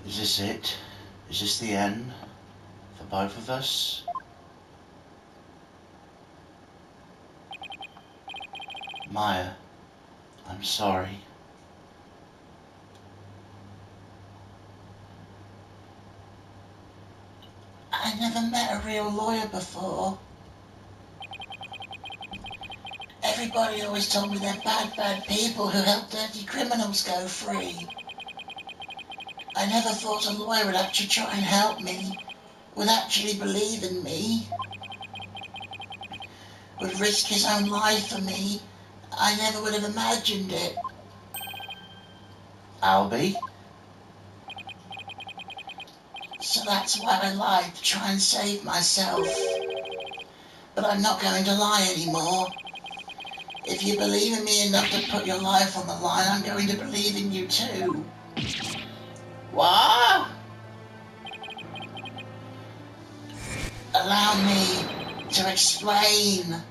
Is this it? Is this the end for both of us? Maya, I'm sorry. I never met a real lawyer before. Everybody always told me they're bad people who help dirty criminals go free. I never thought a lawyer would actually try and help me, would actually believe in me, would risk his own life for me. I never would have imagined it. Albie? So that's why I lied, to try and save myself. But I'm not going to lie anymore. If you believe in me enough to put your life on the line, I'm going to believe in you too. What? Allow me to explain.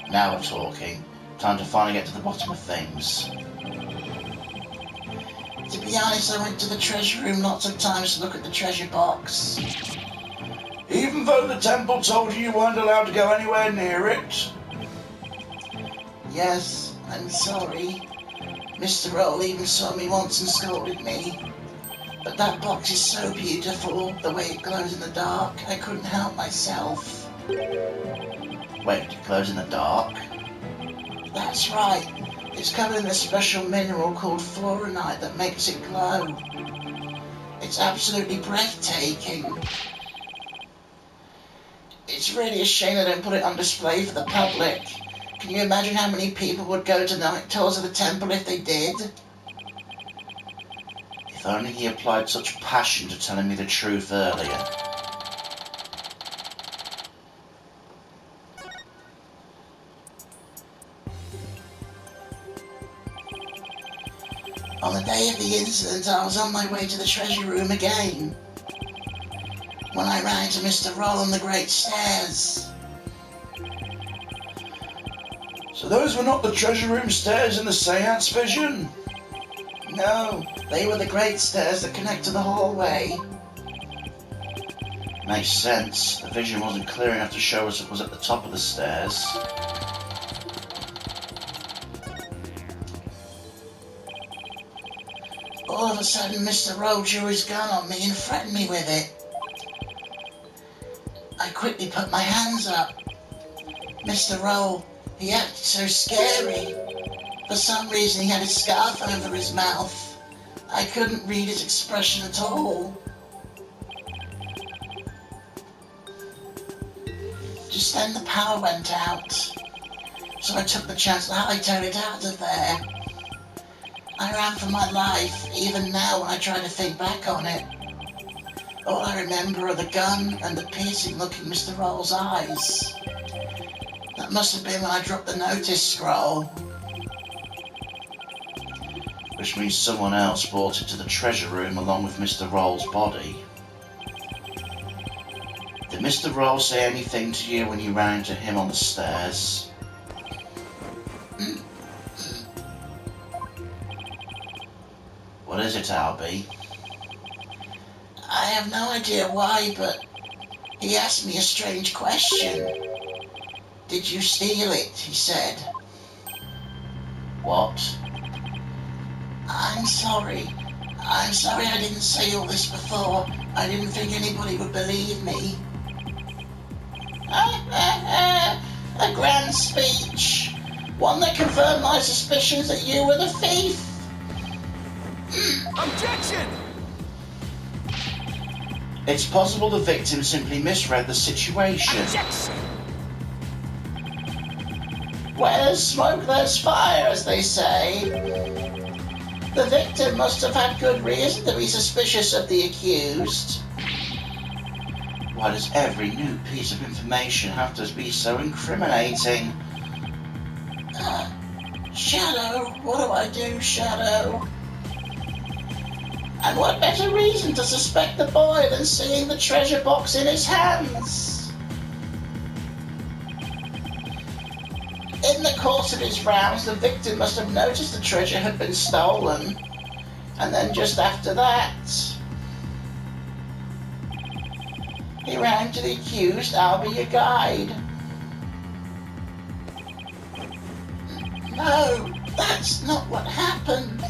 Now we're talking. Time to finally get to the bottom of things. To be honest, I went to the treasure room lots of times to look at the treasure box. Even though the temple told you weren't allowed to go anywhere near it? Yes, I'm sorry. Mr. Roll even saw me once and scolded me. But that box is so beautiful, the way it glows in the dark, I couldn't help myself. Wait, it glows in the dark? That's right. It's covered in a special mineral called fluoronite that makes it glow. It's absolutely breathtaking. It's really a shame they don't put it on display for the public. Can you imagine how many people would go to night tours of the temple if they did? If only he applied such passion to telling me the truth earlier. On the day of the incident, I was on my way to the treasure room again, when I ran into Mr. Roll on the Great Stairs. So those were not the treasure room stairs in the seance vision? No, they were the Great Stairs that connect to the hallway. Makes sense. The vision wasn't clear enough to show us it was at the top of the stairs. All of a sudden, Mr. Roll drew his gun on me and threatened me with it. I quickly put my hands up. Mr. Roll, he acted so scary. For some reason, he had his scarf over his mouth. I couldn't read his expression at all. Just then the power went out, so I took the chance to hightail it out of there. I ran for my life, even now when I try to think back on it. All I remember are the gun and the piercing look in Mr. Roll's eyes. That must have been when I dropped the notice scroll. Which means someone else brought it to the treasure room along with Mr. Roll's body. Did Mr. Roll say anything to you when you ran into him on the stairs? What is it, Albie? I have no idea why, but he asked me a strange question. Did you steal it? He said. What? I'm sorry. I'm sorry I didn't say all this before. I didn't think anybody would believe me. A grand speech. One that confirmed my suspicions that you were the thief. Objection! It's possible the victim simply misread the situation. Objection! Where there's smoke, there's fire, as they say. The victim must have had good reason to be suspicious of the accused. Why does every new piece of information have to be so incriminating? Shadow, what do, Shadow? And what better reason to suspect the boy than seeing the treasure box in his hands? In the course of his rounds, the victim must have noticed the treasure had been stolen. And then just after that, he ran to the accused, "I'll be your guide." No, that's not what happened.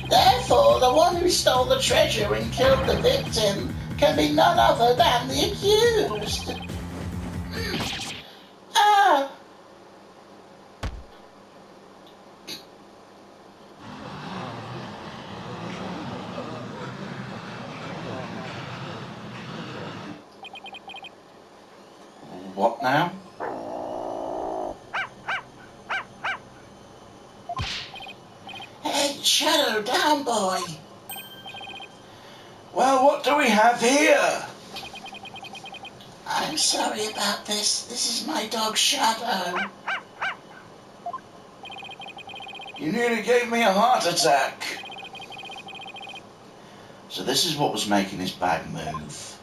Therefore, the one who stole the treasure and killed the victim can be none other than the accused. Ah! What now? Hey, Shadow, down, boy. Well, what do we have here? I'm sorry about this. This is my dog, Shadow. You nearly gave me a heart attack. So this is what was making his bag move.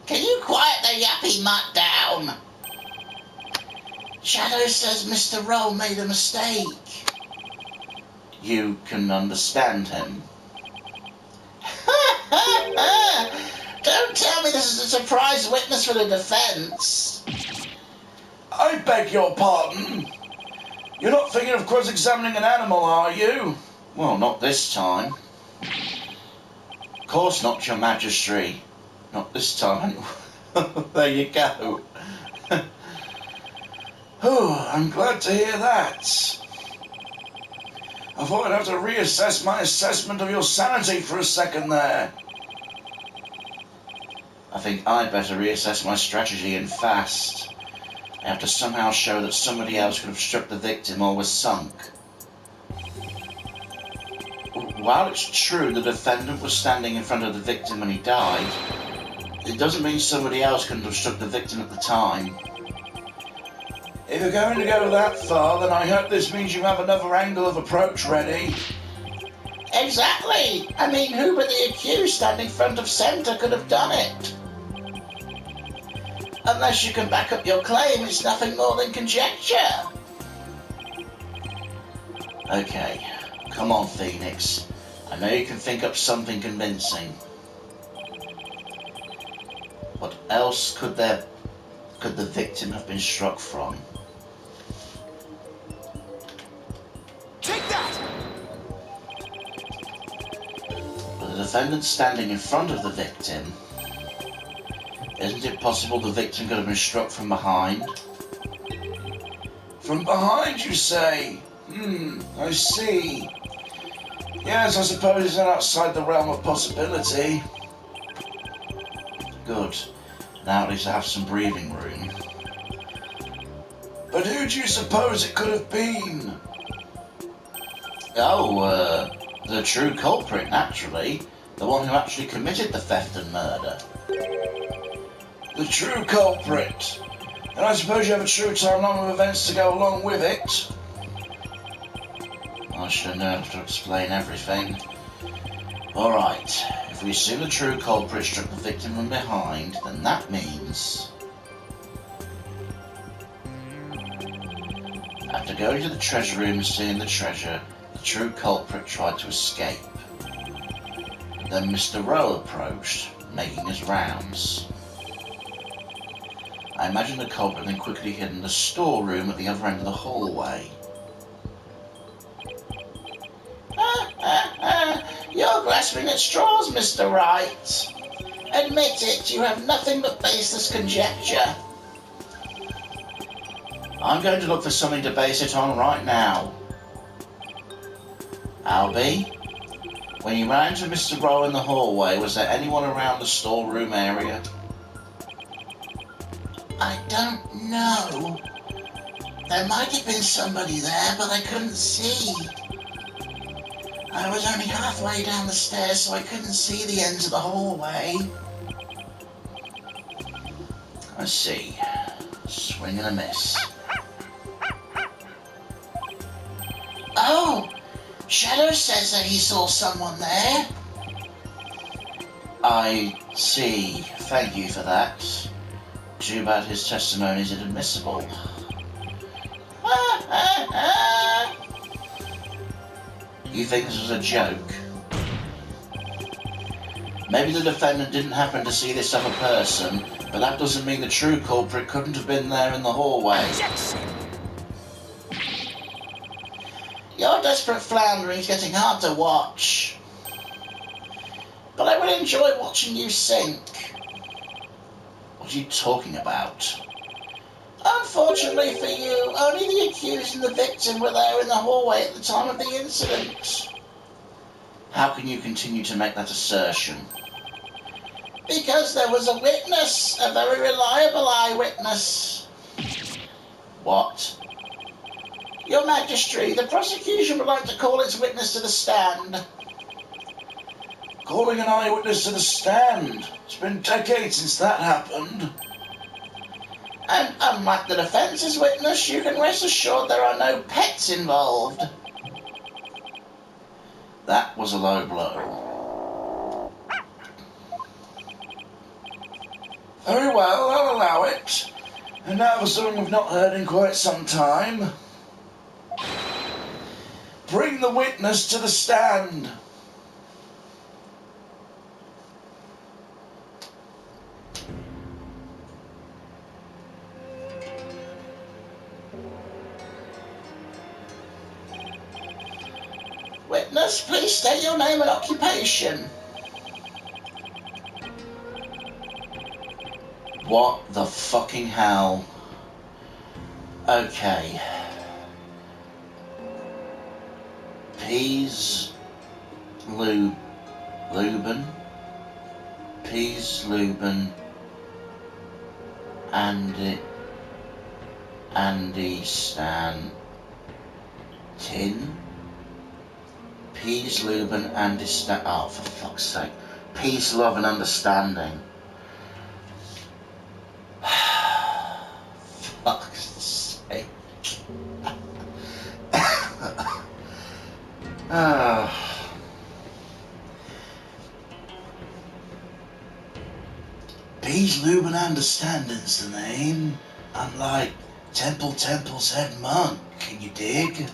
Can you quiet the yappy mutt down? Shadow says Mr. Roll made a mistake. You can understand him. Don't tell me this is a surprise witness for the defense. I beg your pardon? You're not thinking of cross-examining an animal, are you? Well, not this time. Of course not, Your Majesty. Not this time. There you go. Oh, I'm glad to hear that. I thought I'd have to reassess my assessment of your sanity for a second there. I think I'd better reassess my strategy and fast. I have to somehow show that somebody else could have struck the victim or was sunk. While it's true the defendant was standing in front of the victim when he died, it doesn't mean somebody else couldn't have struck the victim at the time. If you're going to go that far, then I hope this means you have another angle of approach ready. Exactly. I mean, who but the accused standing front of centre could have done it? Unless you can back up your claim, it's nothing more than conjecture. Okay, come on, Phoenix. I know you can think up something convincing. What else could the victim have been struck from? Take that! With the defendant standing in front of the victim, isn't it possible the victim could have been struck from behind? From behind, you say? I see. Yes, I suppose it's not outside the realm of possibility. Good. Now at least I have some breathing room. But who do you suppose it could have been? Oh, the true culprit, naturally. The one who actually committed the theft and murder. The true culprit. And I suppose you have a true timeline of events to go along with it. I should have known how to explain everything. Alright, if we assume the true culprit struck the victim from behind, then that means... after going to the treasure room and seeing the treasure, the true culprit tried to escape. Then Mr. Rowe approached, making his rounds. I imagine the culprit then quickly hid in the storeroom at the other end of the hallway. You're grasping at straws, Mr. Wright. Admit it, you have nothing but baseless conjecture. I'm going to look for something to base it on right now. Albie, when you ran into Mr. Rowe in the hallway, was there anyone around the storeroom area? I don't know. There might have been somebody there, but I couldn't see. I was only halfway down the stairs, so I couldn't see the ends of the hallway. I see. Swing and a miss. Oh! Shadow says that he saw someone there. I see. Thank you for that. Too bad his testimony is inadmissible. You think this was a joke? Maybe the defendant didn't happen to see this other person, but that doesn't mean the true culprit couldn't have been there in the hallway. Objection. Your desperate floundering is getting hard to watch. But I would enjoy watching you sink. What are you talking about? Unfortunately for you, only the accused and the victim were there in the hallway at the time of the incident. How can you continue to make that assertion? Because there was a witness, a very reliable eyewitness. What? Your Majesty, the prosecution would like to call its witness to the stand. Calling an eyewitness to the stand? It's been decades since that happened. And unlike the defence's witness, you can rest assured there are no pets involved. That was a low blow. Very well, I'll allow it. And now for something we've not heard in quite some time. Bring the witness to the stand. Witness, please state your name and occupation. What the fucking hell? Okay. Peas Lubin. Peas Lubin. Andy Stan Tin. Peace, Lubin, and oh, for fuck's sake. Peace, love, and understanding. Fuck's sake. Peace, Lubin, understanding's the name. Unlike Temple's head monk, can you dig?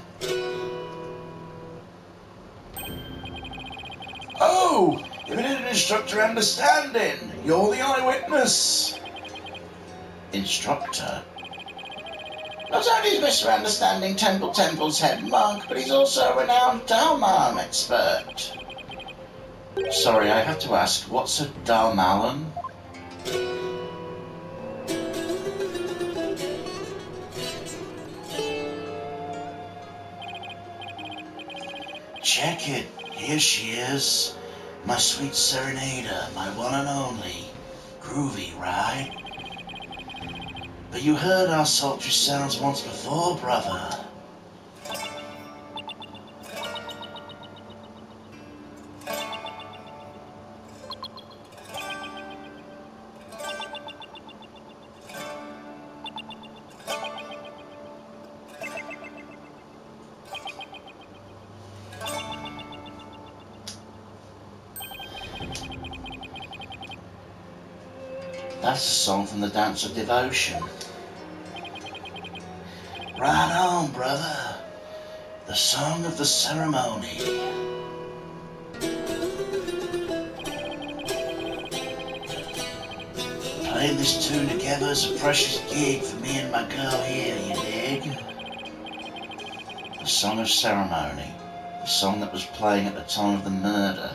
Oh, you need an instructor understanding. You're the eyewitness. Instructor? Not only is Mr. Understanding Temple's head monk, but he's also a renowned Dalman expert. Sorry, I have to ask, what's a Dalmalan? Check it. Here she is. My sweet serenader, my one and only. Groovy, right? But you heard our sultry sounds once before, brother. That's a song from the Dance of Devotion. Right on, brother. The song of the ceremony. Playing this tune together is a precious gig for me and my girl here, you dig? The song of ceremony. The song that was playing at the time of the murder.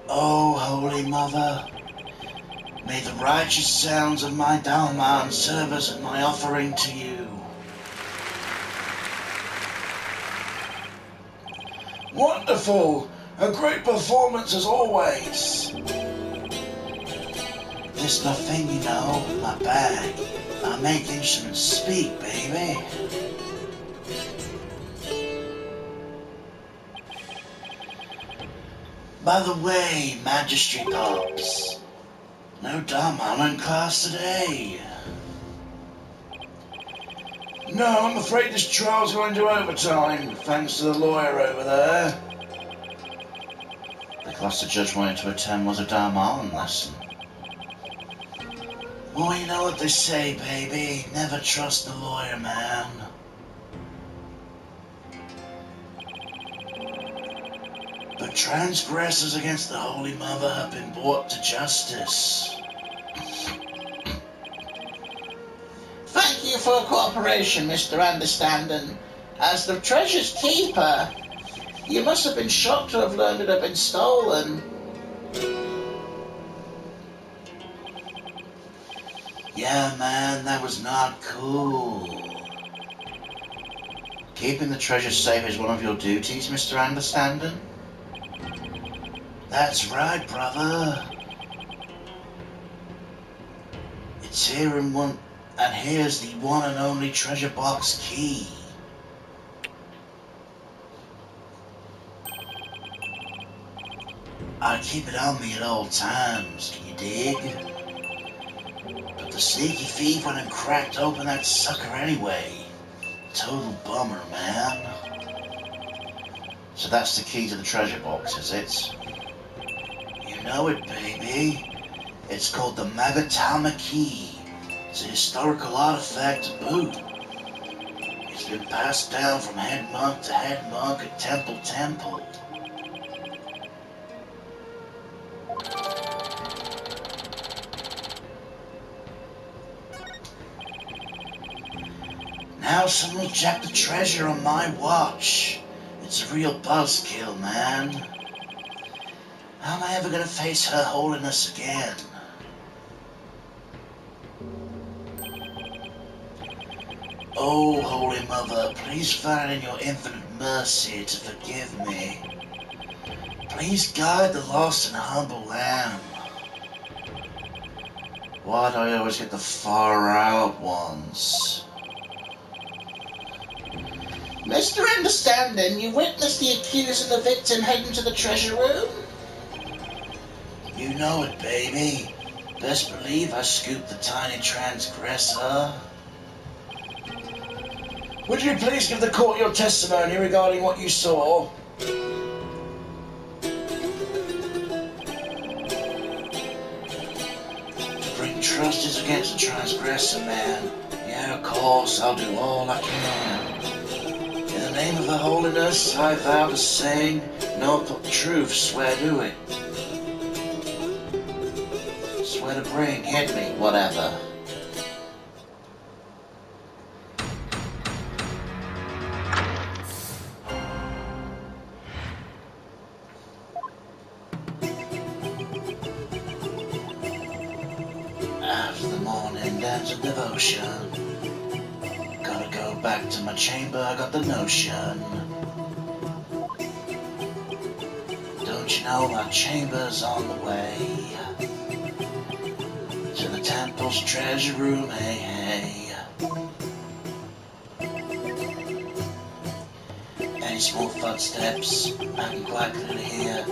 Oh, Holy Mother, may the righteous sounds of my Dalman serve as my offering to you. Wonderful! A great performance as always. This the thing, you know, my bag. I make instruments speak, baby. By the way, Majesty Pops, no Dalman in class today. No, I'm afraid this trial's going to overtime, thanks to the lawyer over there. The class the judge wanted to attend was a Darmalan lesson. Well, you know what they say, baby. Never trust the lawyer, man. But transgressors against the Holy Mother have been brought to justice. Thank you for your cooperation, Mr. Understanding. As the treasure's keeper, you must have been shocked to have learned it had been stolen. Yeah, man, that was not cool. Keeping the treasure safe is one of your duties, Mr. Understanding? That's right, brother. It's here in one, and here's the one and only treasure box key. I keep it on me at all times, can you dig? But the sneaky thief went and cracked open that sucker anyway. Total bummer, man. So that's the key to the treasure box, is it? You know it, baby. It's called the Magatama Key. It's a historical artifact to boot. It's been passed down from head monk to head monk at temple to temple. Now someone jacked the treasure on my watch. It's a real buzzkill, man. How am I ever gonna face Her Holiness again? Oh, Holy Mother, please find in your infinite mercy to forgive me. Please guide the lost and humble lamb. Why do I always get the far out ones? Mr. Understanding, you witnessed the accused and the victim heading to the treasure room? You know it, baby. Best believe I scooped the tiny transgressor. Would you please give the court your testimony regarding what you saw? To bring trust is against the transgressor, man. Yeah, of course, I'll do all I can. In the name of the holiness, I vow to sing, no but truth, swear to it. Swear to bring, hit me, whatever. After the morning dance of devotion, gotta go back to my chamber, I got the notion. Don't you know my chamber's on the way to the temple's treasure room, hey, hey. Any small footsteps I can quite clearly hear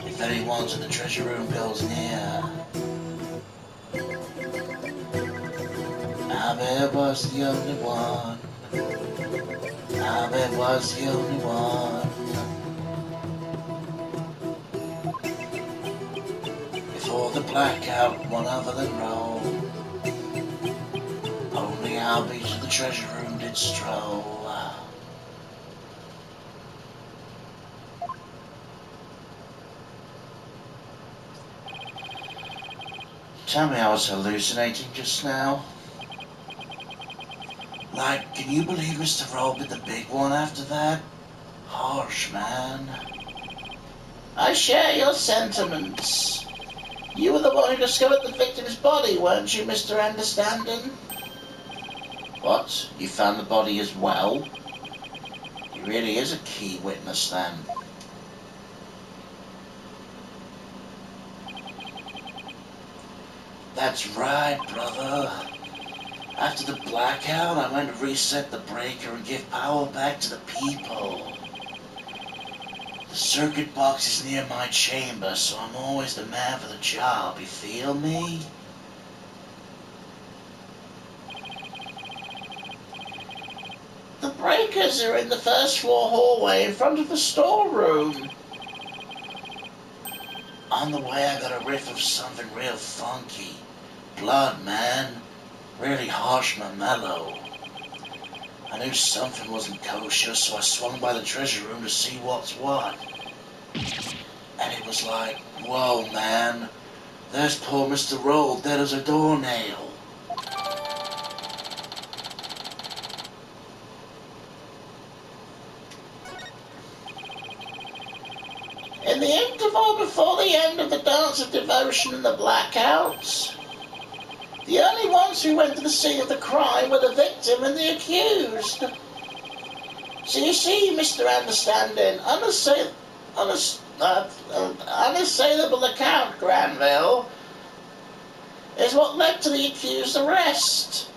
if anyone to the treasure room goes near. Abed was the only one. Abed was the only one. Before the blackout, one other than roll. Only Albie to the treasure room did stroll. Tell me I was hallucinating just now. Like, can you believe Mr. Roll did the big one after that? Harsh, man. I share your sentiments. You were the one who discovered the victim's body, weren't you, Mr. Understanding? What? You found the body as well? He really is a key witness then. That's right, brother. After the blackout, I went to reset the breaker and give power back to the people. The circuit box is near my chamber, so I'm always the man for the job, you feel me? The breakers are in the first floor hallway in front of the storeroom. On the way I got a whiff of something real funky. Blood, man. Really harsh but mellow. I knew something wasn't kosher, so I swung by the treasure room to see what's what. And it was like, whoa, man. There's poor Mr. Roll dead as a doornail. In the interval before the end of the dance of devotion and the blackouts, the only ones who went to the scene of the crime were the victim and the accused. So you see, Mr. Understanding, unassailable account, Granville, is what led to the accused arrest.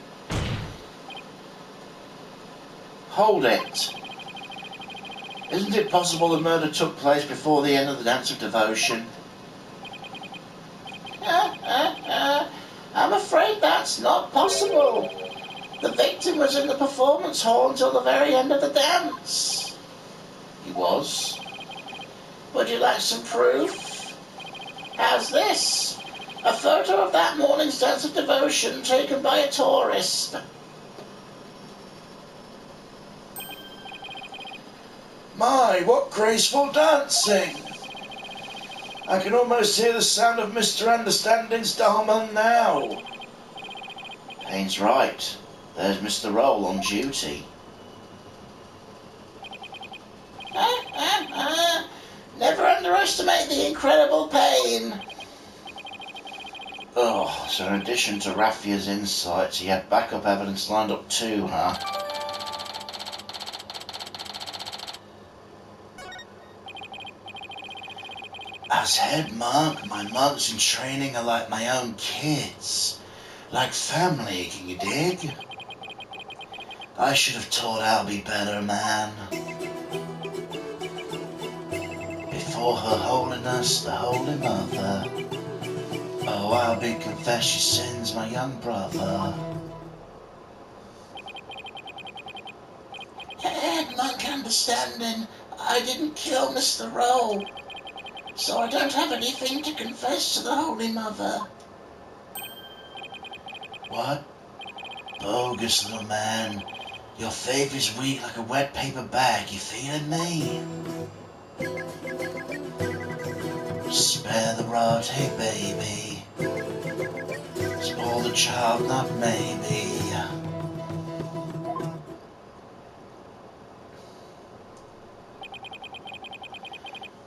Hold it. Isn't it possible the murder took place before the end of the dance of devotion? I'm afraid that's not possible. The victim was in the performance hall until the very end of the dance. He was. Would you like some proof? How's this? A photo of that morning's dance of devotion taken by a tourist. My, what graceful dancing! I can almost hear the sound of Mr. Understanding's Dharma now. Payne's right. There's Mr. Roll on duty. Never underestimate the incredible Payne. Oh, so in addition to Raffia's insights, he had backup evidence lined up too, huh? As head monk, my monks in training are like my own kids. Like family, can you dig? I should have taught Albie better, man. Before Her Holiness, the Holy Mother. Oh, Albie, confess your sins, my young brother. Head monk Understanding, I didn't kill Mr. Roll. So I don't have anything to confess to the Holy Mother. What? Bogus, little man. Your faith is weak like a wet paper bag, you feeling me? Spare the rod, hey baby. Spoil the child, not maybe.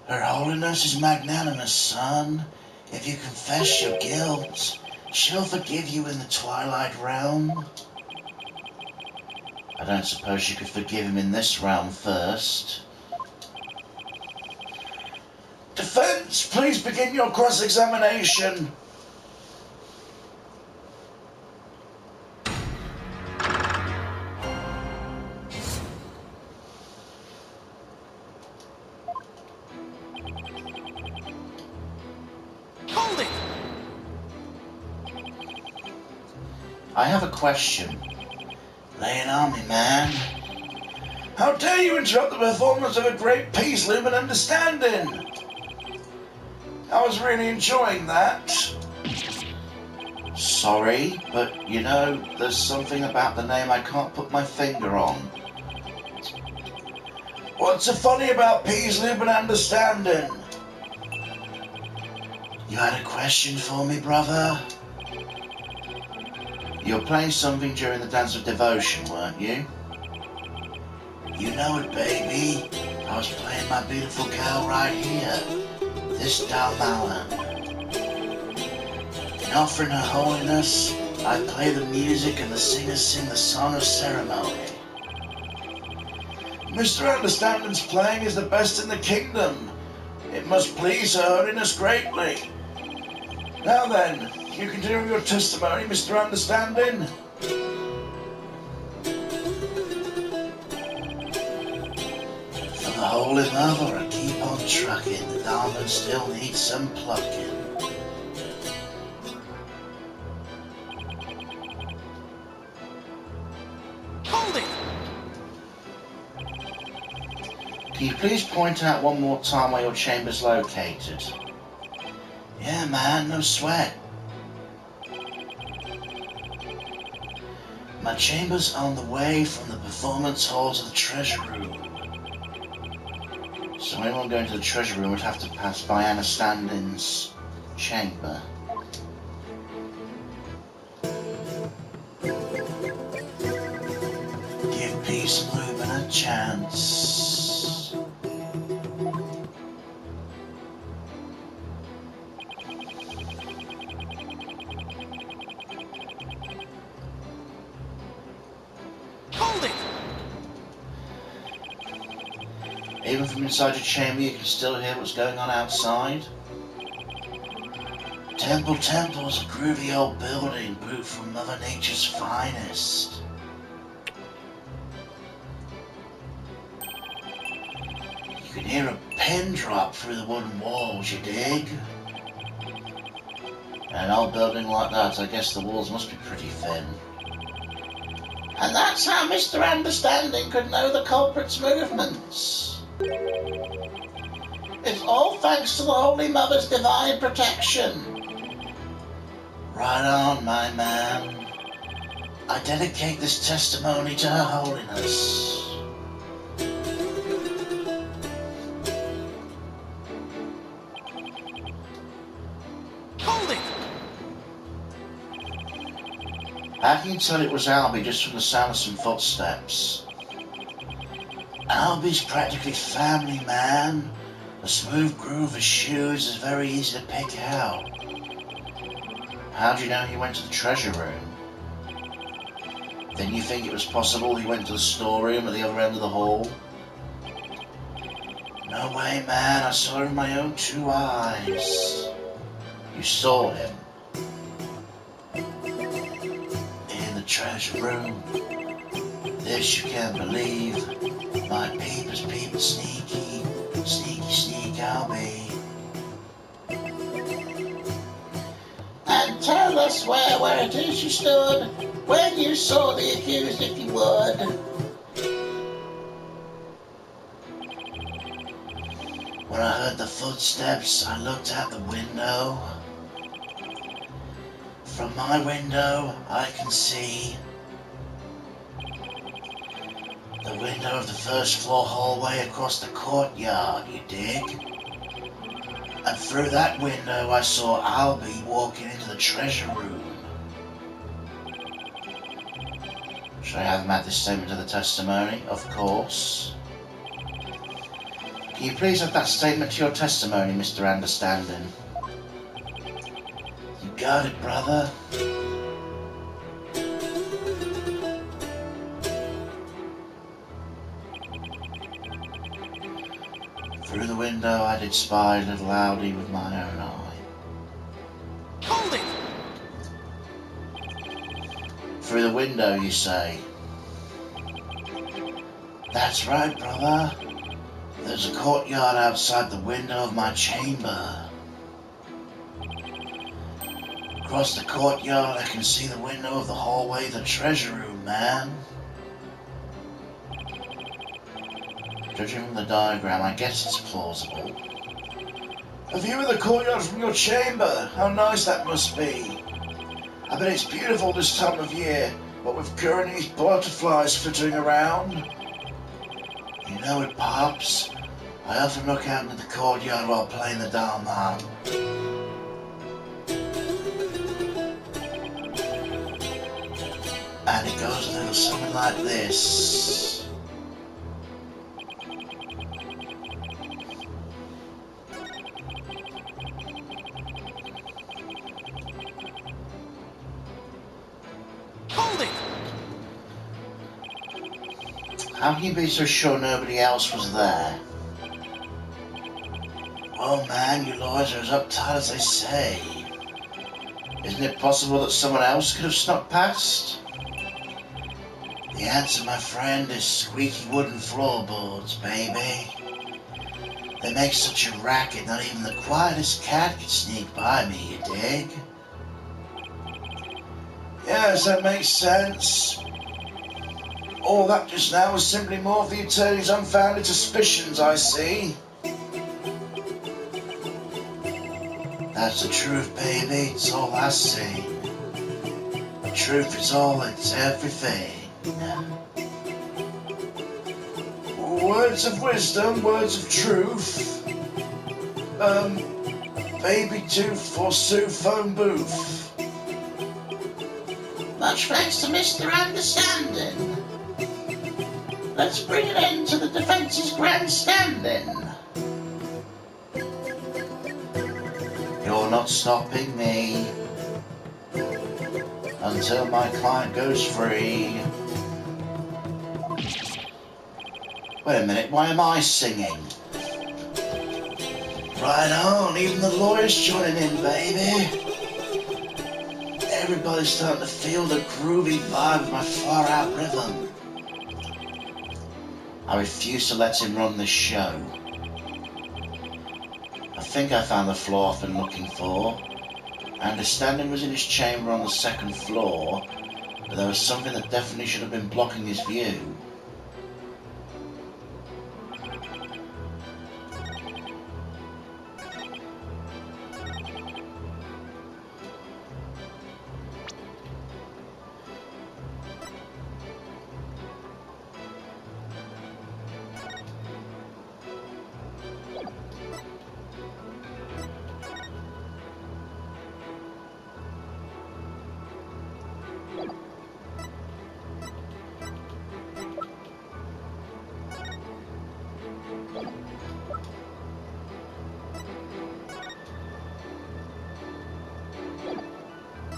Her Holiness is magnanimous, son. If you confess your guilt, she'll forgive you in the Twilight Realm. I don't suppose you could forgive him in this realm first. Defense, please begin your cross-examination. Hold it! I have a question. Lay it on me, man. How dare you interrupt the performance of a great piece, Loom and Understanding? I was really enjoying that. Sorry, but you know, there's something about the name I can't put my finger on. What's so funny about Peasley and Understanding? You had a question for me, brother? You were playing something during the dance of devotion, weren't you? You know it, baby. I was playing my beautiful girl right here. This Dalmalan. In offering Her Holiness, I play the music and the singers sing the song of ceremony. Mr. Understanding's playing is the best in the kingdom. It must please Her Holiness greatly. Now then, you continue your testimony, Mr. Understanding. For the Holy Mother, I keep on trucking. The diamond still needs some plucking. Hold it! Can you please point out one more time where your chamber's located? Yeah, man, no sweat. My chamber's on the way from the performance hall to the treasure room. So anyone going to the treasure room would have to pass by Anna Standing's chamber. Give Peace and Lupin a chance. Hold it! Even from inside your chamber, you can still hear what's going on outside. Temple's a groovy old building brewed from Mother Nature's finest. You can hear a pin drop through the wooden walls, you dig? An old building like that, I guess the walls must be pretty thin. And that's how Mr. Understanding could know the culprit's movements. It's all thanks to the Holy Mother's divine protection. Right on, my man. I dedicate this testimony to Her Holiness. Hold it! How can you tell it was Albie just from the sound of some footsteps? Albie's practically family, man. A smooth groove of shoes is very easy to pick out. How do you know he went to the treasure room? Then you think it was possible he went to the storeroom at the other end of the hall? No way, man. I saw him with my own 2 eyes. You saw him? In the treasure room. This you can't believe. My peepers peeping sneaky. Sneaky sneak I'll be. And tell us where it is you stood when you saw the accused, if you would. When I heard the footsteps, I looked out the window. From my window, I can see the window of the first floor hallway across the courtyard, you dig? And through that window, I saw Albie walking into the treasure room. Should I have him add this statement to the testimony? Of course. Can you please add that statement to your testimony, Mr. Understanding? You got it, brother. Through the window I did spy little Albie with my own eye. Hold it! Through the window, you say? That's right, brother. There's a courtyard outside the window of my chamber. Across the courtyard, I can see the window of the hallway, the treasure room, man. Judging from the diagram, I guess it's plausible. A view of the courtyard from your chamber. How nice that must be. I bet it's beautiful this time of year, what with gurneys, butterflies flittering around. You know it, Pops. I often look out into the courtyard while playing the Dalman. And it goes a little something like this. Hold it! How can you be so sure nobody else was there? Well, man, you lawyers are as uptight as they say. Isn't it possible that someone else could have snuck past? The answer, my friend, is squeaky wooden floorboards, baby. They make such a racket, not even the quietest cat could sneak by me, you dig? Yes, that makes sense. All that just now was simply more of the attorney's unfounded suspicions, I see. That's the truth, baby. It's all I see. The truth is all, it's everything. Words of wisdom, words of truth. Baby tooth forsooth phone booth. Much thanks to Mr. Understanding. Let's bring an end to the defence's grandstanding. You're not stopping me until my client goes free. Wait a minute, why am I singing? Right on, even the lawyer's joining in, baby. Everybody's starting to feel the groovy vibe of my far-out rhythm. I refuse to let him run this show. I think I found the flaw I've been looking for. Understanding was in his chamber on the second floor, but there was something that definitely should have been blocking his view.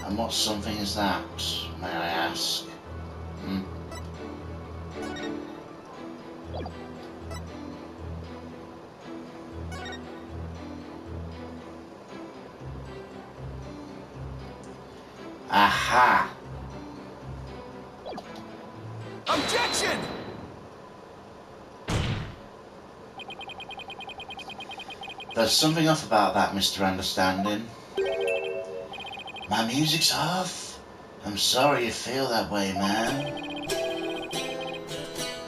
And what something is that, may I ask? Aha! Objection! There's something off about that, Mr. Understanding. My music's off? I'm sorry you feel that way, man.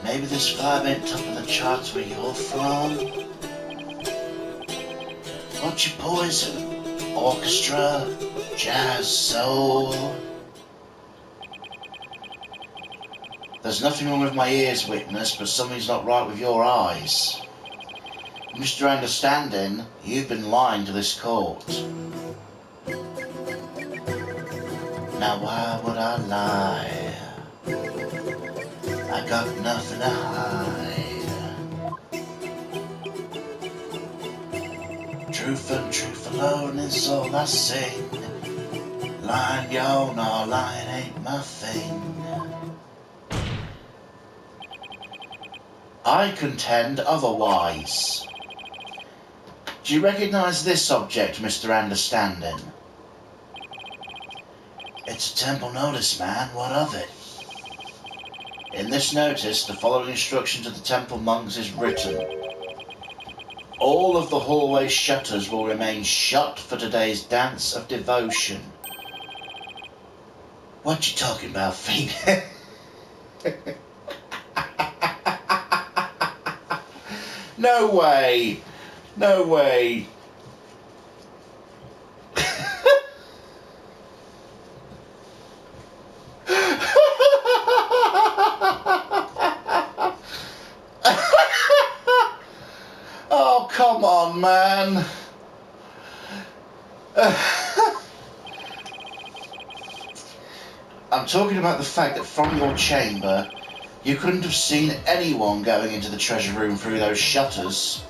Maybe this vibe ain't top of the charts where you're from? What's your poison? Orchestra? Jazz? Soul? There's nothing wrong with my ears, witness, but something's not right with your eyes. Mr. Understanding, you've been lying to this court. Now why would I lie? I got nothing to hide. Truth and truth alone is all I sing. Lying, yo, no, lying ain't my thing. I contend otherwise. Do you recognise this object, Mr. Understanding? It's a temple notice, man. What of it? In this notice, the following instruction to the temple monks is written. All of the hallway shutters will remain shut for today's dance of devotion. What you talking about, Fiend? No way! No way! Oh, come on, man. I'm talking about the fact that from your chamber, you couldn't have seen anyone going into the treasure room through those shutters.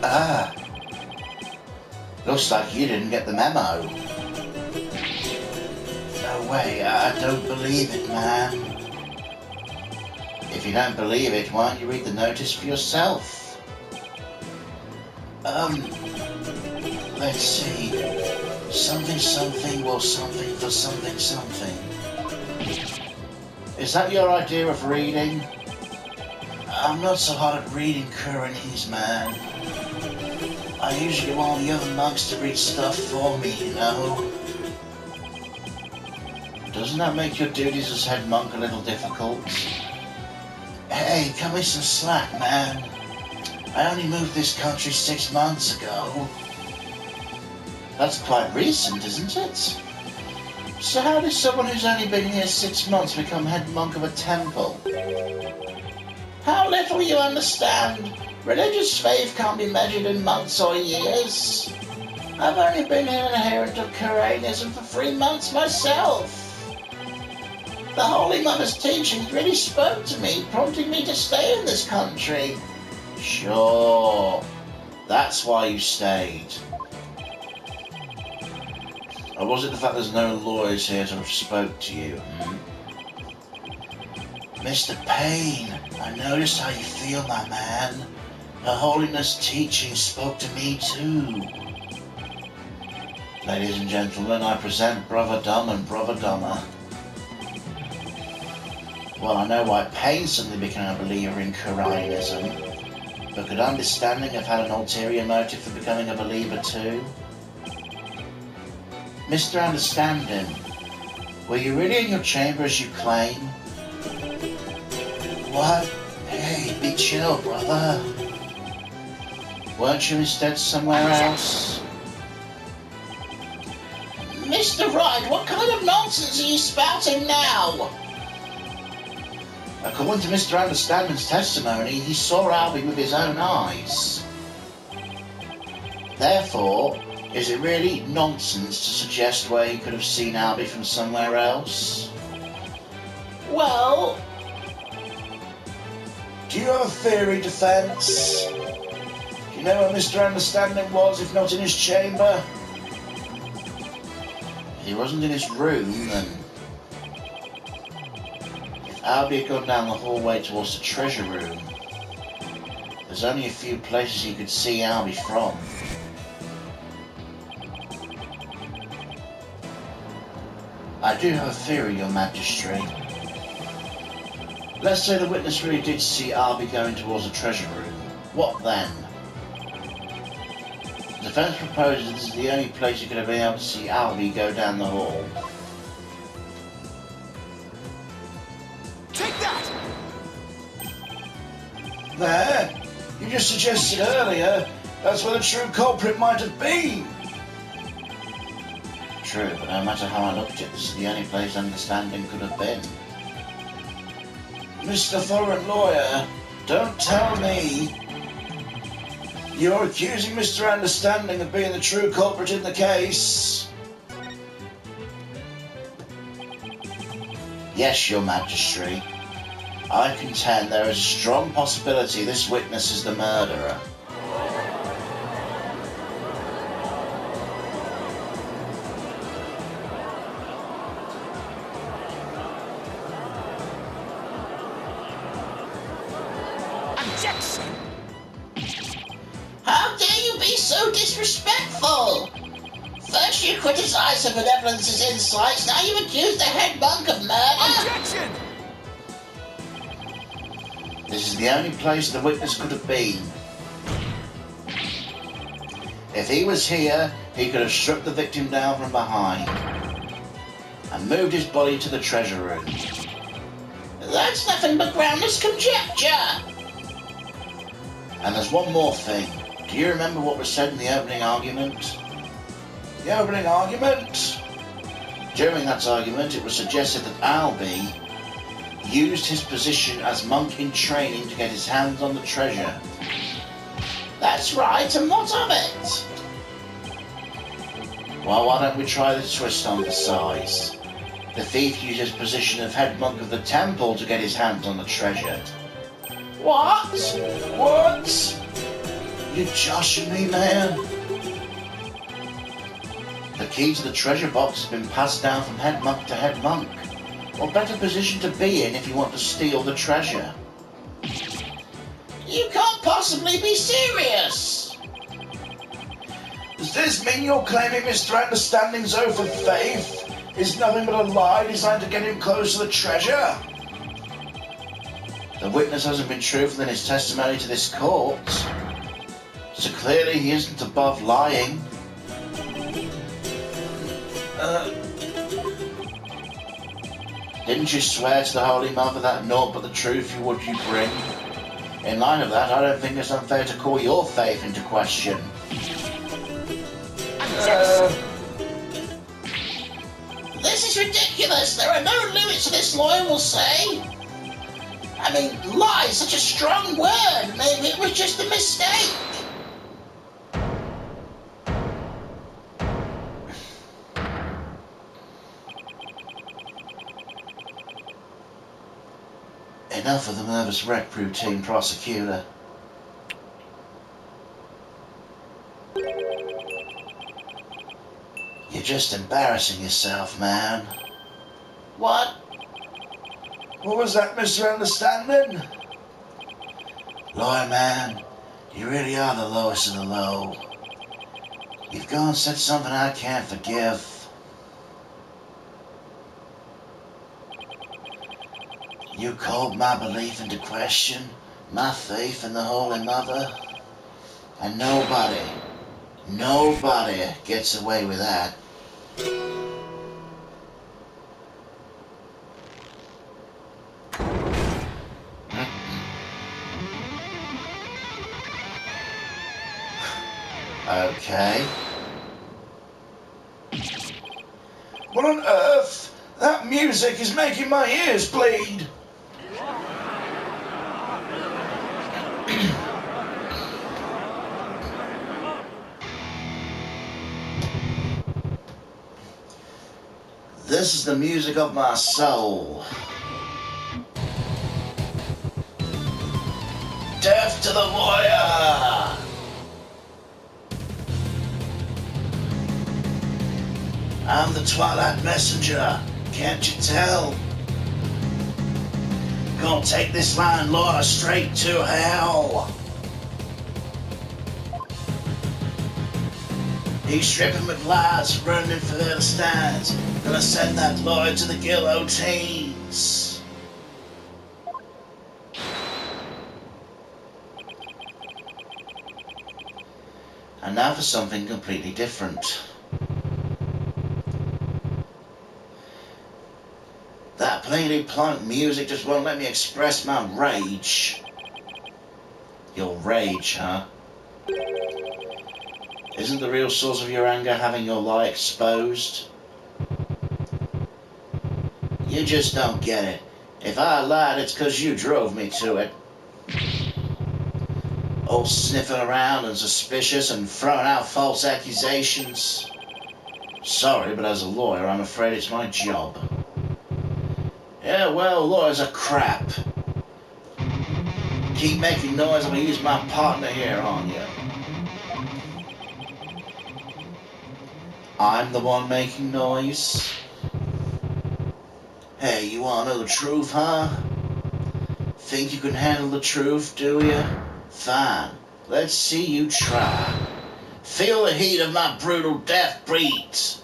Ah. Looks like you didn't get the memo. No way, I don't believe it, man. If you don't believe it, why don't you read the notice for yourself? Let's see. Something, something, well, something for something, something. Is that your idea of reading? I'm not so hot at reading Kuranese, man. I usually get one of the other monks to read stuff for me, you know? Doesn't that make your duties as head monk a little difficult? Hey, cut me some slack, man. I only moved this country 6 months ago. That's quite recent, isn't it? So how did someone who's only been here 6 months become head monk of a temple? How little you understand. Religious faith can't be measured in months or years. I've only been an adherent of Kuranism for 3 months myself. The Holy Mother's teachings really spoke to me, prompting me to stay in this country. Sure. That's why you stayed. Or was it the fact there's no lawyers here sort of spoke to you? Mr. Payne, I noticed how you feel, my man. Her Holiness' teaching spoke to me too. Ladies and gentlemen, I present Brother Dum and Brother Dummer. Well, I know why Payne suddenly became a believer in Kuranism, but could Understanding have had an ulterior motive for becoming a believer too? Mr. Understanding, were you really in your chamber as you claim? What? Hey, be chill, brother. Weren't you instead somewhere else? Mr. Wright, what kind of nonsense are you spouting now? According to Mr. Understanding's testimony, he saw Albie with his own eyes. Therefore, is it really nonsense to suggest where he could have seen Albie from somewhere else? Well... Do you have a theory, Defence? Do you know where Mr. Understanding was, if not in his chamber? If he wasn't in his room, then... If Albie had gone down the hallway towards the treasure room, there's only a few places he could see Albie from. I do have a theory, Your Majesty. Let's say the witness really did see Albie going towards the treasure room. What then? The defence proposes this is the only place you could have been able to see Albie go down the hall. Take that! There? You just suggested earlier that's where the true culprit might have been. True, but no matter how I looked at it, this is the only place Understanding could have been. Mr. Foreign Lawyer, don't tell me you're accusing Mr. Understanding of being the true culprit in the case. Yes, Your Majesty. I contend there is a strong possibility this witness is the murderer. Objection! How dare you be so disrespectful? First you criticize her benevolence's insights, now you accuse the head monk of murder? Objection! This is the only place the witness could have been. If he was here, he could have struck the victim down from behind and moved his body to the treasure room. That's nothing but groundless conjecture. And there's one more thing. Do you remember what was said in the opening argument? The opening argument? During that argument, it was suggested that Albie used his position as monk in training to get his hands on the treasure. That's right, and what of it? Well, why don't we try the twist on the size? The thief used his position of head monk of the temple to get his hands on the treasure. What? What? You joshing me, man? The key to the treasure box has been passed down from head monk to head monk. What better position to be in if you want to steal the treasure? You can't possibly be serious. Does this mean you're claiming Mr. Understanding's oath of faith is nothing but a lie designed to get him close to the treasure? The witness hasn't been truthful in his testimony to this court, so clearly he isn't above lying. Didn't you swear to the Holy Mother that naught but the truth you would you bring? In light of that, I don't think it's unfair to call your faith into question. Objection! This is ridiculous. There are no limits to this, lawyer will say. I mean, lie is such a strong word. Maybe it was just a mistake. Enough of the nervous wreck routine, prosecutor. You're just embarrassing yourself, man. What? What was that misunderstanding? Lawyer man, you really are the lowest of the low. You've gone and said something I can't forgive. You called my belief into question, my faith in the Holy Mother, and nobody gets away with that. Okay. What on earth? That music is making my ears bleed. This is the music of my soul. Death to the lawyer! I'm the Twilight Messenger, can't you tell? Gonna take this line lawyer straight to hell. He's stripping with lies, running for the stands. Gonna send that lawyer to the guillotines. And now for something completely different. That plainly plunk music just won't let me express my rage. Your rage, huh? Isn't the real source of your anger having your lie exposed? You just don't get it. If I lied, it's 'cause you drove me to it. All sniffing around and suspicious and throwing out false accusations. Sorry, but as a lawyer, I'm afraid it's my job. Yeah, well, lawyers are crap. Keep making noise, I'm gonna use my partner here on you. I'm the one making noise. Hey, you wanna know the truth, huh? Think you can handle the truth, do you? Fine, let's see you try. Feel the heat of my brutal death beat.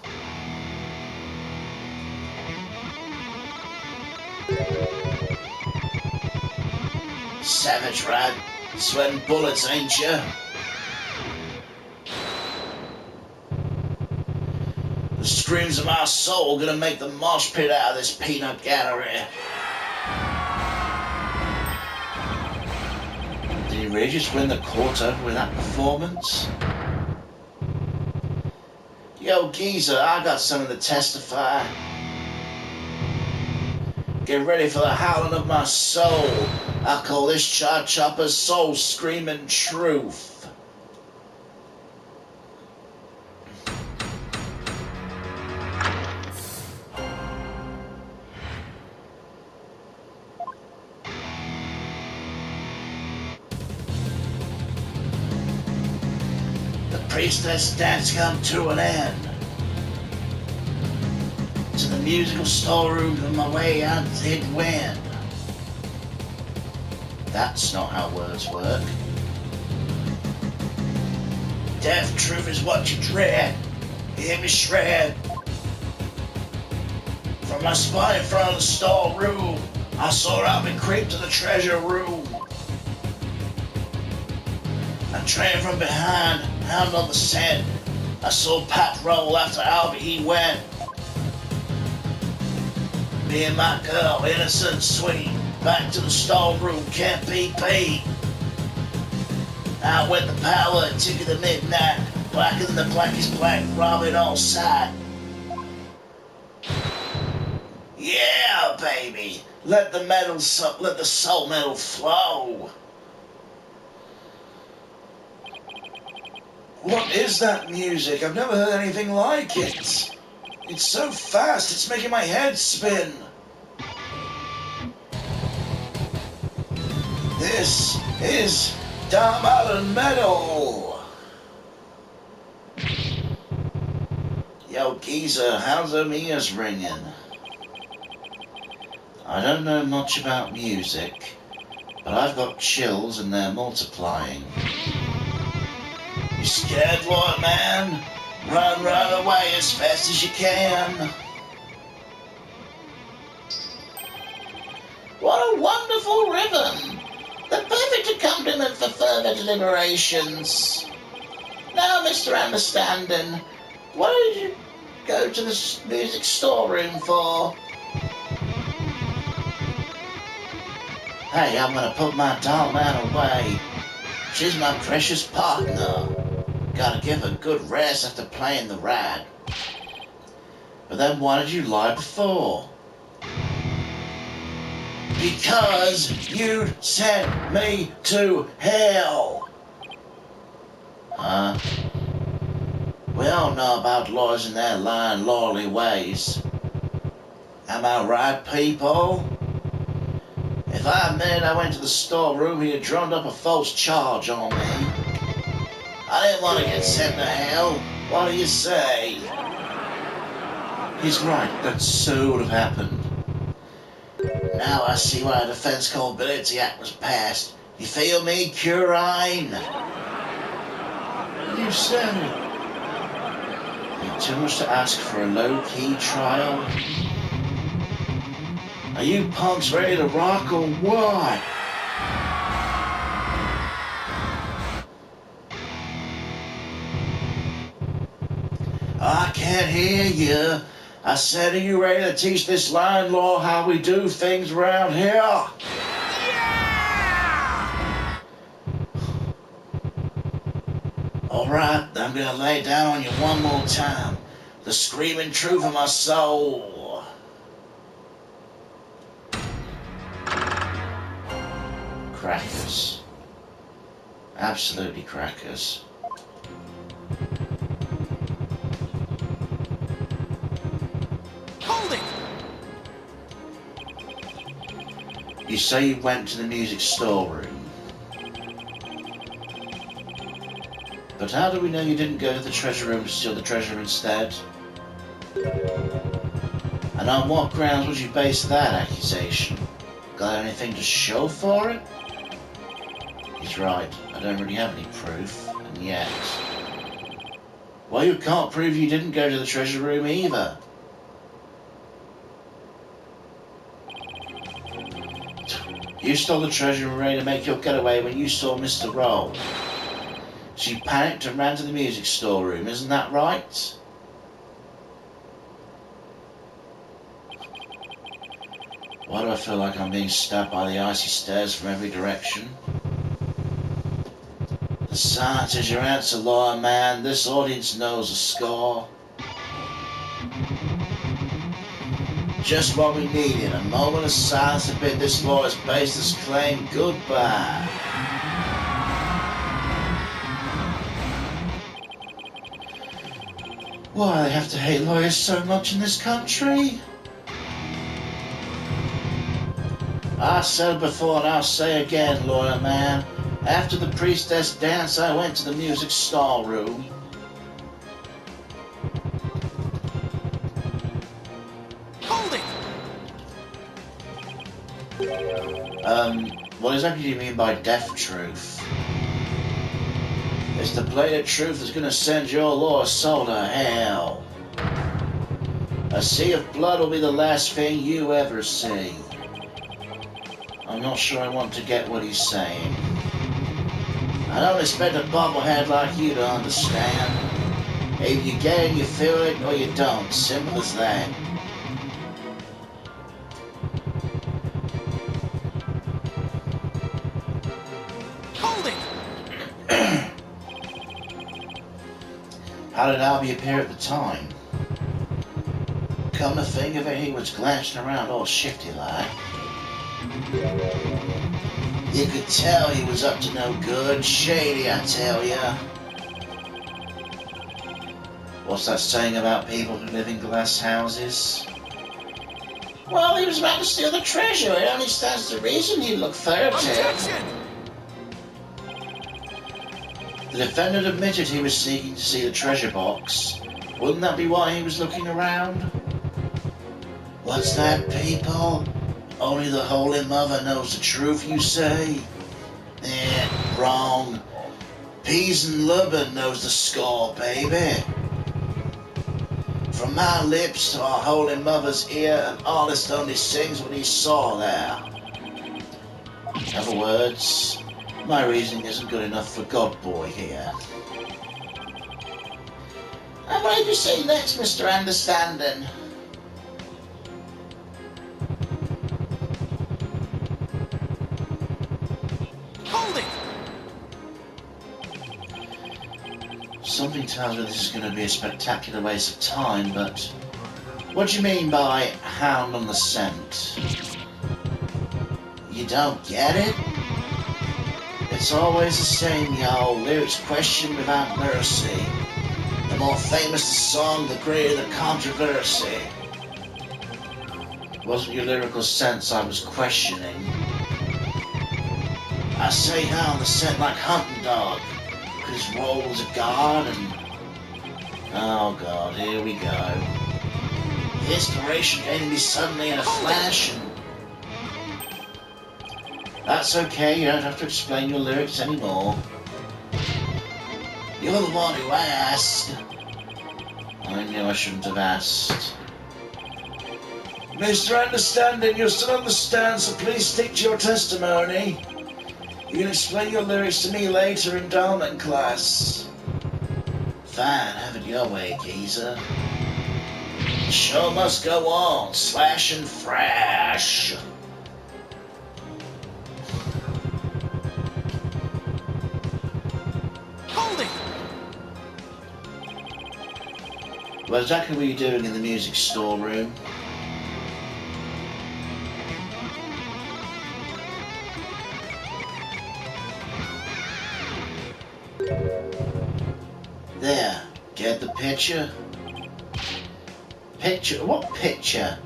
Savage, right? Sweating bullets, ain't you? The screams of my soul gonna make the mosh pit out of this peanut gallery. Did he really just win the court over with that performance? Yo, geezer, I got something to testify. Get ready for the howling of my soul. I call this chopper's soul screaming truth. The priestess dance come to an end. To the musical storeroom on my way I did win. That's not how words work. Death, truth is what you dread. Hear me shred. From my spot in front of the storeroom, I saw out me creep to the treasure room. I trained from behind, hound on the scent. I saw Pat roll after Albie he went. Me and my girl, innocent and sweet, back to the storeroom, can't be beat. Out went the power, tick of the midnight, Blacker than the blackest black, Robin all side. Yeah, baby. Let the soul metal flow. What is that music? I've never heard anything like it. It's so fast, it's making my head spin. This is Dark Island Metal. Yo, geezer, how's them ears ringing? I don't know much about music, but I've got chills and they're multiplying. You scared, Lord Man? Run away as fast as you can. What a wonderful rhythm! The perfect accompaniment for further deliberations. Now, Mr. Understanding, what did you go to the music storeroom for? Hey, I'm gonna put my doll man away. She's my precious partner. Gotta give her good rest after playing the rag. But then why did you lie before? Because you'd sent me to hell. Huh? We all know about lawyers and their lying, lawly ways. Am I right, people? If I admitted I went to the storeroom, he had drummed up a false charge on me. I didn't want to get sent to hell. What do you say? He's right. That so would have happened. Now I see why the Defense Culpability Act was passed. You feel me, Curine? You said it. Ain't too much to ask for a low-key trial. Are you punks ready to rock or what? I can't hear you. I said, are you ready to teach this line law how we do things around here? Yeah! Alright, I'm gonna lay down on you one more time. The screaming truth of my soul. Crackers. Absolutely crackers. Hold it! You say you went to the music storeroom. But how do we know you didn't go to the treasure room to steal the treasure instead? And on what grounds would you base that accusation? Got anything to show for it? He's right, I don't really have any proof, and yet... Well, you can't prove you didn't go to the treasure room either. You stole the treasure and were ready to make your getaway when you saw Mr. Roll. So you panicked and ran to the music storeroom, isn't that right? Why do I feel like I'm being stabbed by the icy stairs from every direction? The silence is your answer, lawyer man. This audience knows the score. Just what we needed, a moment of silence to bid this lawyer's baseless claim goodbye. Why do they have to hate lawyers so much in this country? I said before and I'll say again, lawyer man. After the priestess dance, I went to the music storeroom. Hold it! What exactly do you mean by death truth? It's the blade of truth that's gonna send your lost soul to hell. A sea of blood will be the last thing you ever see. I'm not sure I want to get what he's saying. I don't expect a bobblehead like you to understand. Either you get it, you feel it, or you don't. Simple as that. Hold it! How did Albie appear at the time? Come to think of it, he was glancing around all shifty-like. You could tell he was up to no good. Shady, I tell ya. What's that saying about people who live in glass houses? Well, he was about to steal the treasure. It only stands to reason he'd look thirty. Objection! The defendant admitted he was seeking to see the treasure box. Wouldn't that be why he was looking around? What's that, people? Only the Holy Mother knows the truth, you say? Wrong. Peas and Lubbin knows the score, baby. From my lips to our Holy Mother's ear, an artist only sings what he saw there. In other words, my reasoning isn't good enough for God Boy here. And what did you say next, Mr. Understanding? Hold it! Something tells me this is going to be a spectacular waste of time, but what do you mean by hound on the scent? You don't get it? It's always the same, y'all. Lyrics questioned without mercy. The more famous the song, the greater the controversy. It wasn't your lyrical sense I was questioning. I say hound the scent like hunting dog. His role as a guard and... Oh God, here we go. The inspiration came to me suddenly in a flash and... That's okay, you don't have to explain your lyrics anymore. You're the one who asked. I knew I shouldn't have asked. Mr. Understanding, you'll still understand, so please stick to your testimony. You can explain your lyrics to me later in endowment class. Fine, have it your way, geezer. The show must go on, slash and thrash. Hold it! Well, exactly what are you doing in the music storeroom? There, get the picture? Picture? What picture?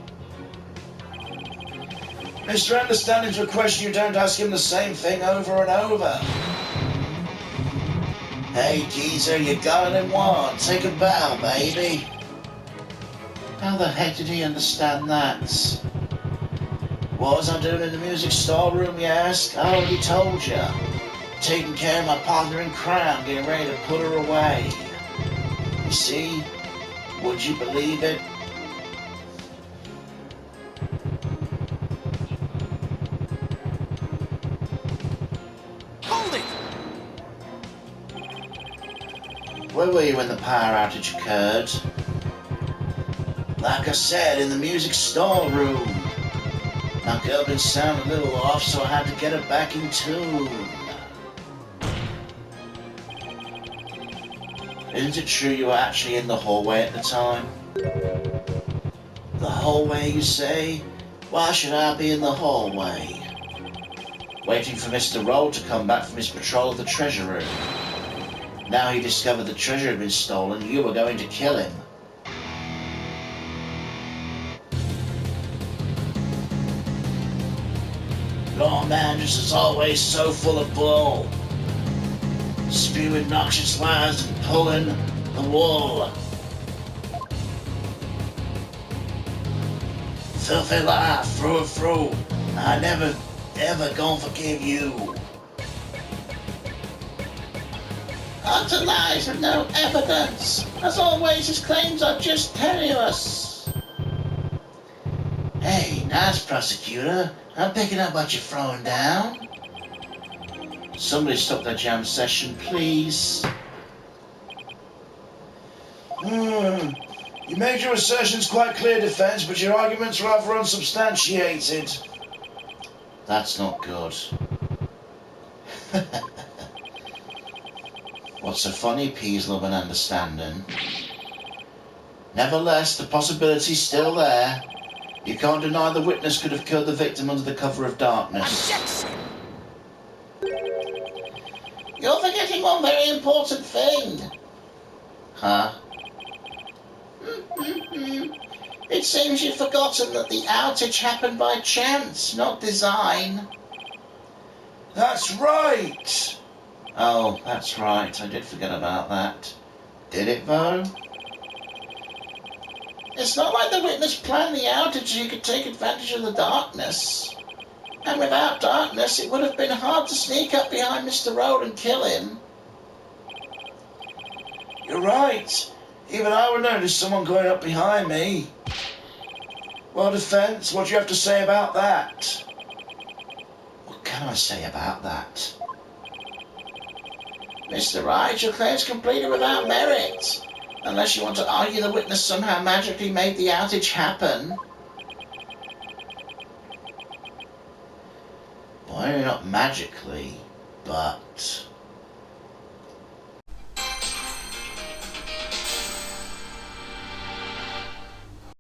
Mr. Understanding's a question you don't ask him the same thing over and over. Hey, geezer, you got it in one. Take a bow, baby. How the heck did he understand that? What was I doing in the music storeroom, you ask? I already told you. Taking care of my partner in crime, getting ready to put her away. You see? Would you believe it? Hold it! Where were you when the power outage occurred? Like I said, in the music storeroom. My girl been sounding a little off, so I had to get her back in tune. Isn't it true you were actually in the hallway at the time? The hallway, you say? Why should I be in the hallway? Waiting for Mr. Roll to come back from his patrol of the treasure room. Now he discovered the treasure had been stolen, you were going to kill him. Your man just is always so full of bull. Spewing noxious lies and pulling the wool. Filthy lie, through and through. I never, ever gonna forgive you. Utter lies with no evidence. As always, his claims are just tenuous. Hey, nice prosecutor. I'm picking up what you're throwing down. Somebody stop that jam session, please. You made your assertions quite clear, defense, but your arguments rather unsubstantiated. That's not good. What's so funny, Peaslee of an understanding? Nevertheless, the possibility's still there. You can't deny the witness could have killed the victim under the cover of darkness. Objection! You're forgetting one very important thing. Huh? It seems you've forgotten that the outage happened by chance, not design. That's right! Oh, that's right. I did forget about that. Did it, though? It's not like the witness planned the outage so you could take advantage of the darkness. And without darkness, it would have been hard to sneak up behind Mr. Rowe and kill him. You're right. Even I would notice someone going up behind me. Well, defense, what do you have to say about that? What can I say about that? Mr. Wright, your claim's completely without merit. Unless you want to argue the witness somehow magically made the outage happen. Well, not magically, but